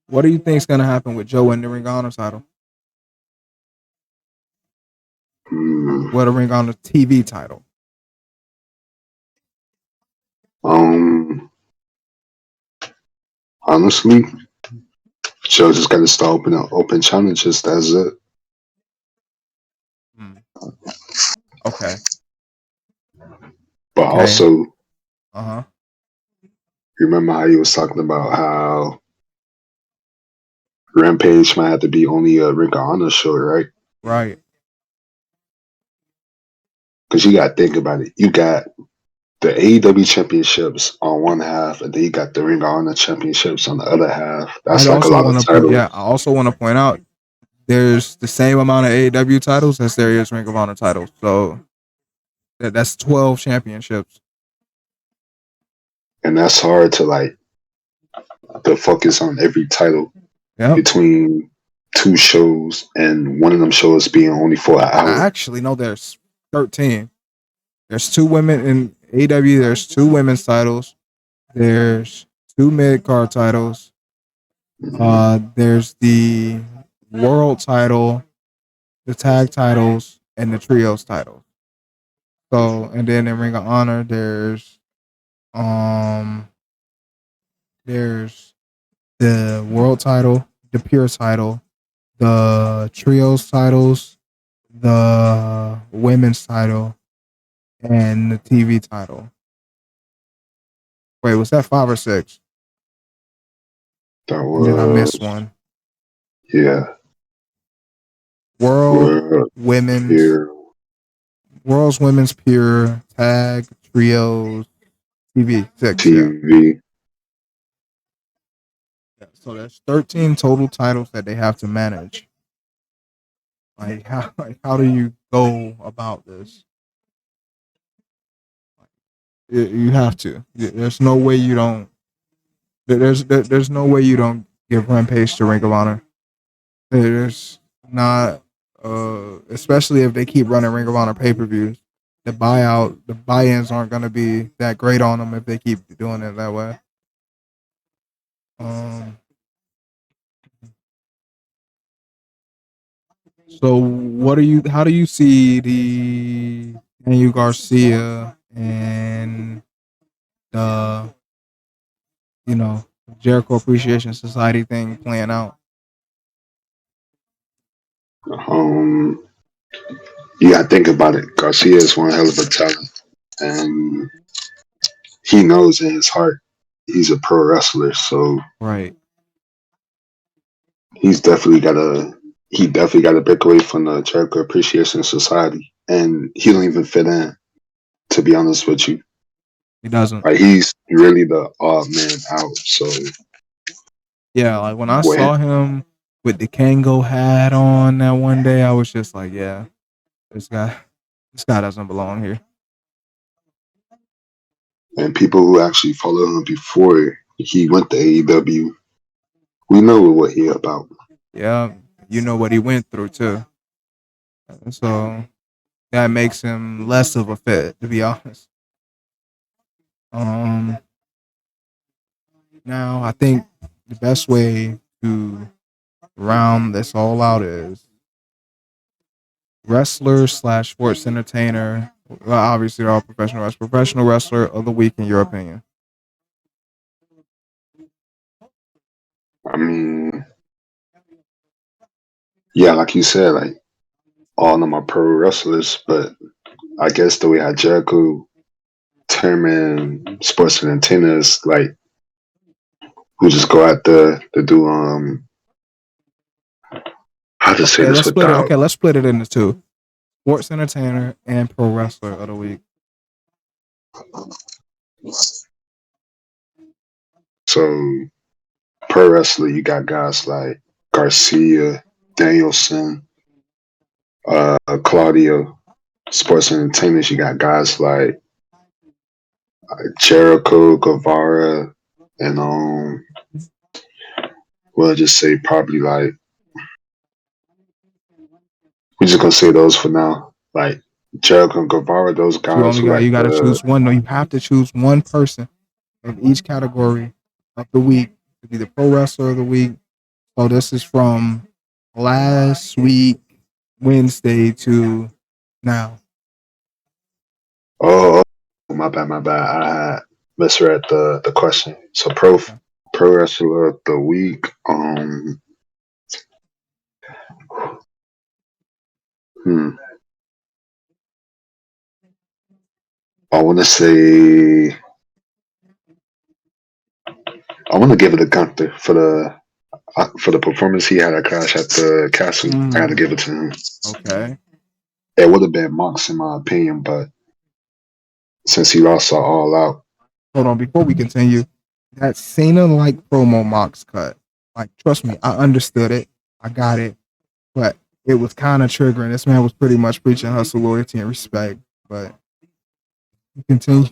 What do you think is going to happen with Joe in the Ring of Honor title? Hmm. What a Ring of Honor TV title? Um, honestly, Joe just got to start open challenges. That's it. Hmm. Okay. But Okay. also, Uh huh. remember how he was talking about how Rampage might have to be only a Ring of Honor show, right? Right. because you got to think about it. You got the AEW championships on one half, and then you got the Ring of Honor championships on the other half. I'd That's like a also lot of want to point. titles. Yeah, I also want to point out there's the same amount of AEW titles as there is Ring of Honor titles. So that's 12 championships. And that's hard to like to focus on every title Yep. between two shows, and one of them shows being only for an hour. Actually, no, there's 13. There's 2 women in AEW. There's 2 women's titles. There's 2 mid card titles. There's the world title, the tag titles, and the trios title. So, and then in Ring of Honor, um there's the world title, the pure title, the trios titles, the women's title, and the TV title. Wait, was that 5 or 6? That And then I was, missed one. yeah, World World Women's Pure World's Women's Pure Tag Trios TV 6, yeah. TV. So there's 13 total titles that they have to manage. Like how do you go about this? You have to. There's no way you don't. There's no way you don't give Rampage to Ring of Honor. There's not, especially if they keep running Ring of Honor pay-per-views. The buy-ins aren't going to be that great on them if they keep doing it that way. So how do you see the Daniel Garcia and the Jericho Appreciation Society thing playing out? You gotta think about it. Garcia is one hell of a talent, and he knows in his heart he's a pro wrestler. So Right. he definitely got to break away from the Jericho Appreciation Society, and he don't even fit in. To be honest with you, He doesn't. like he's really the odd man out. So Yeah, like when I when saw him with the Kango hat on that one day, I was just like, yeah, this guy doesn't belong here. and people who actually followed him before he went to AEW, we know what he about. Yeah, you know what he went through too. So that makes him less of a fit, to be honest. Now I think the best way to round this all out is wrestler slash sports entertainer. Well, obviously they're all professional wrestlers. Professional wrestler of the week, in your opinion? I mean, yeah, like you said, like all of them are pro wrestlers, but I guess the way how Jericho terming sports entertainers, like who just go out there to do how to say Okay, this let's split it. without Okay, let's split it into 2: sports entertainer and pro wrestler of the week. so pro wrestler. You got guys like Garcia, Danielson, Claudio. Sports entertainers, you got guys like Jericho, Guevara, and we'll just say probably like we're just gonna say those for now. Like Jericho and Guevara, those guys who like You got to the choose one. No, you have to choose one person in each category of the week to be the pro wrestler of the week. So this is from last week Wednesday to now. oh my bad, my bad. I had misread the question. So pro wrestler of the week. Hmm. I want to say I want to give it to Gunther for the performance he had at Clash at the Castle. I got to give it to him. Okay. It would have been Mox in my opinion, but since he lost all out, Hold on, before we continue, that Cena like promo Mox cut. Like, trust me, I understood it. I got it. But it was kind of triggering. This man was pretty much preaching hustle, loyalty, and respect. But continue.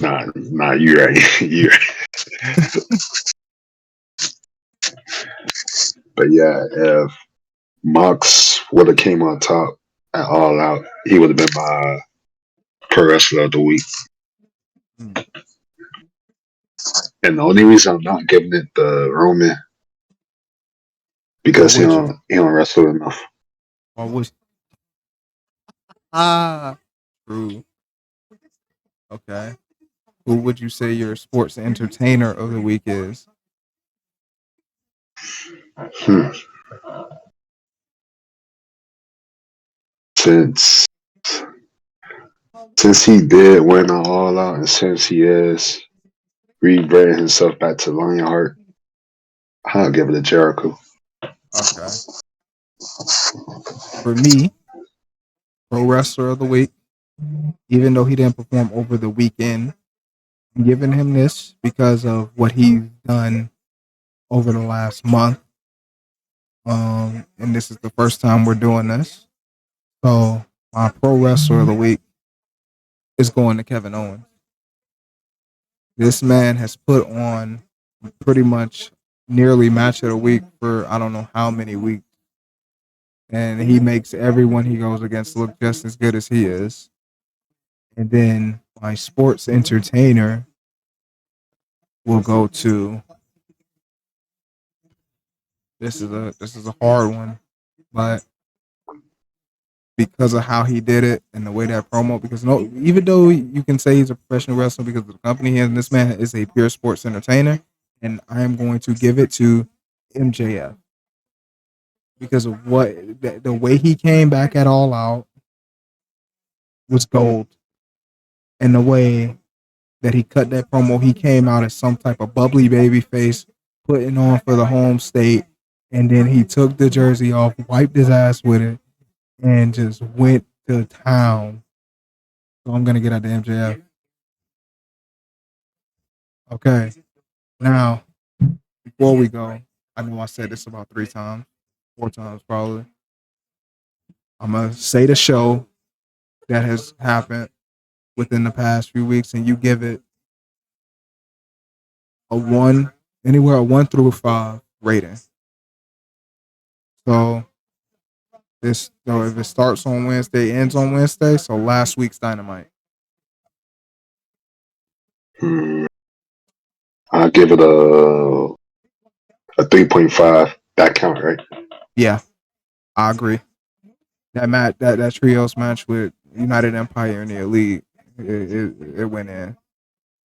nah, you right, you right. But yeah, if Mox would have came on top at All Out, he would have been my pro wrestler of the week. And the only reason I'm not giving it the Roman because Would you? he don't wrestle enough. Or would ah true? Okay. Who would you say your sports entertainer of the week is? Hmm. Since since he did win on All Out, and since he is rebranding himself back to Lionheart, I'll give it to Jericho. Okay. For me, pro wrestler of the week, even though he didn't perform over the weekend, I'm giving him this because of what he's done over the last month. And this is the first time we're doing this. So my pro wrestler of the week is going to Kevin Owens. This man has put on pretty much nearly match of the week for I don't know how many weeks. And he makes everyone he goes against look just as good as he is. And then my sports entertainer will go to this is a hard one, but because of how he did it and the way that promo, because no, even though you can say he's a professional wrestler because of the company he has, this man is a pure sports entertainer, and I am going to give it to MJF because of what the way he came back at All Out was gold, and the way that he cut that promo, he came out as some type of bubbly baby face, putting on for the home state, and then he took the jersey off, wiped his ass with it, and just went to town. So I'm gonna get out the MJF. Okay. Now, before we go, I know I said this about 3 times, 4 times probably. I'm gonna say the show that has happened within the past few weeks, and you give it a one, anywhere a 1 through 5 rating. So so if it starts on Wednesday, ends on Wednesday, so last week's Dynamite. Hmm. I'll give it a 3.5. That count, right? Yeah, I agree. That trios match with United Empire and the Elite, it went in.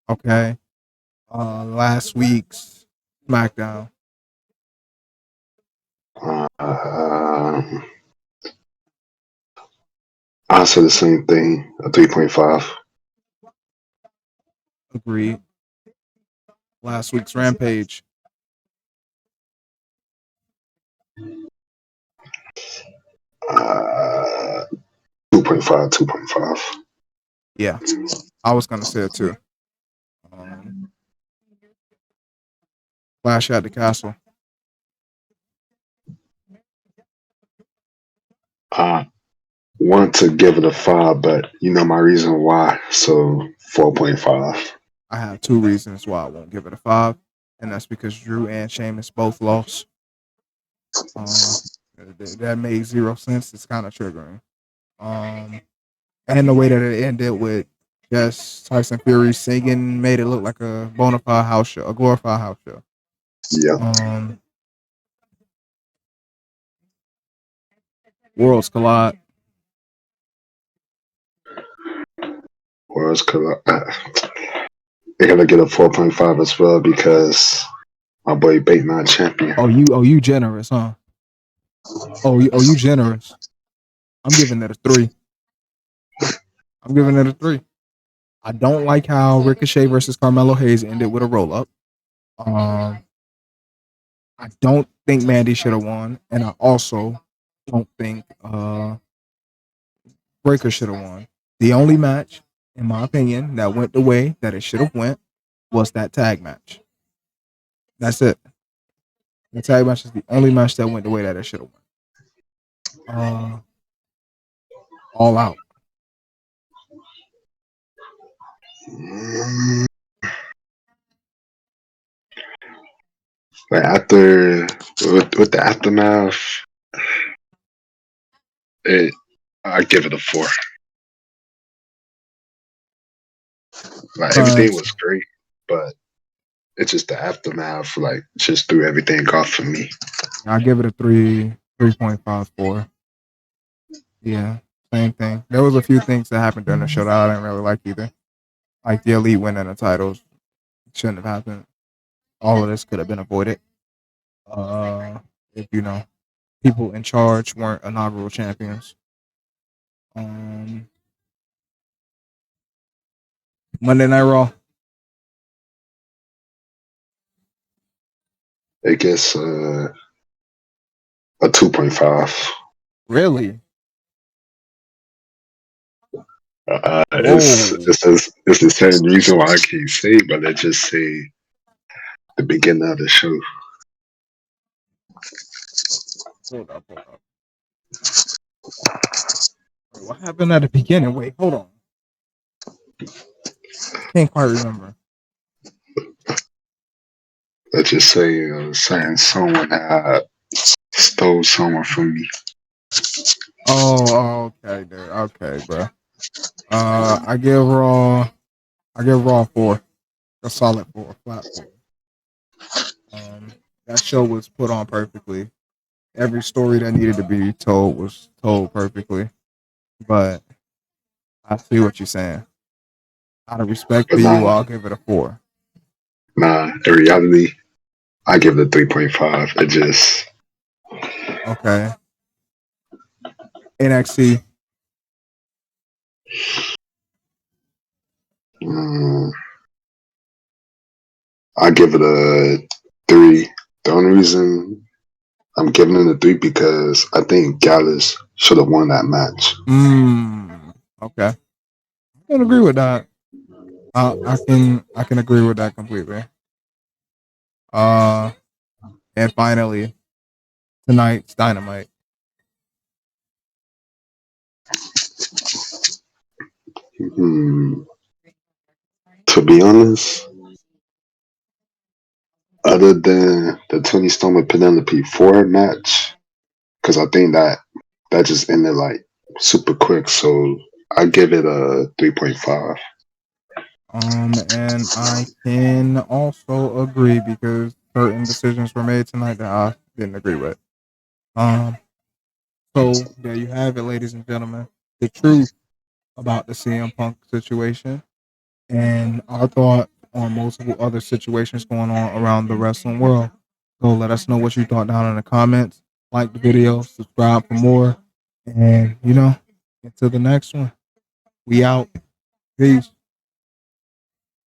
Okay. Last week's SmackDown. Uh, I'll say the same thing, a 3.5. Agreed. Last week's Rampage. 2.5, 2.5. Yeah, I was gonna say it too. Um, Flash at the Castle. I want to give it a 5, but you know my reason why, so 4.5. I have 2 reasons why I won't give it a 5, and that's because Drew and Sheamus both lost. That made 0 sense. It's kind of triggering. Um, and the way that it ended with just Tyson Fury singing made it look like a bona fide house show, a glorified house show. Yeah. Worlds collide. Whereas they're gonna get a 4.5 as well because my boy Bait not champion. You generous, huh? You generous. I'm giving it a 3. I'm giving it a 3. I don't like how Ricochet versus Carmelo Hayes ended with a roll up. I don't think Mandy should have won, and I also don't think Breaker should have won. The only match, in my opinion, that went the way that it should have went was that tag match. That's it. The tag match is the only match that went the way that it should have went. All out. Mm, Like after with the aftermath, it I give it a 4. Like everything Because was great, but it's just the aftermath. Like just threw everything off for me. I give it a 3.54. Yeah, same thing. There was a few things that happened during the show that I didn't really like either. Like the Elite winning the titles shouldn't have happened. All of this could have been avoided. If people in charge weren't inaugural champions. Um, Monday Night Raw. I guess a 2.5. Really? It's Whoa. it's the same reason why I can't say, but let's just say the beginning of the show. Hold up. Wait, what happened at the beginning? Wait, hold on. Can't quite remember. Let's just say saying someone had stole someone from me. Okay, dude. Okay, bro. I give Raw. I give Raw 4. A solid 4, flat 4. That show was put on perfectly. Every story that needed to be told was told perfectly. But I see what you're saying. Out of respect But for you, nah, I'll give it a 4. in reality, I give it a 3.5. It just Okay. NXT. mm, I give it a 3. The only reason I'm giving it a 3 because I think Gallus should have won that match. Okay. I can agree with that. I can agree with that completely. Uh, and finally, tonight's Dynamite. Hmm. To be honest, other than the Tony Storm and Penelope Ford match, because I think that just ended like super quick. So I give it a 3.5. And I can also agree because certain decisions were made tonight that I didn't agree with. Um, so there you have it, ladies and gentlemen. The truth about the CM Punk situation and our thought on multiple other situations going on around the wrestling world. So let us know what you thought down in the comments. Like the video, subscribe for more, and until the next one. We out. Peace.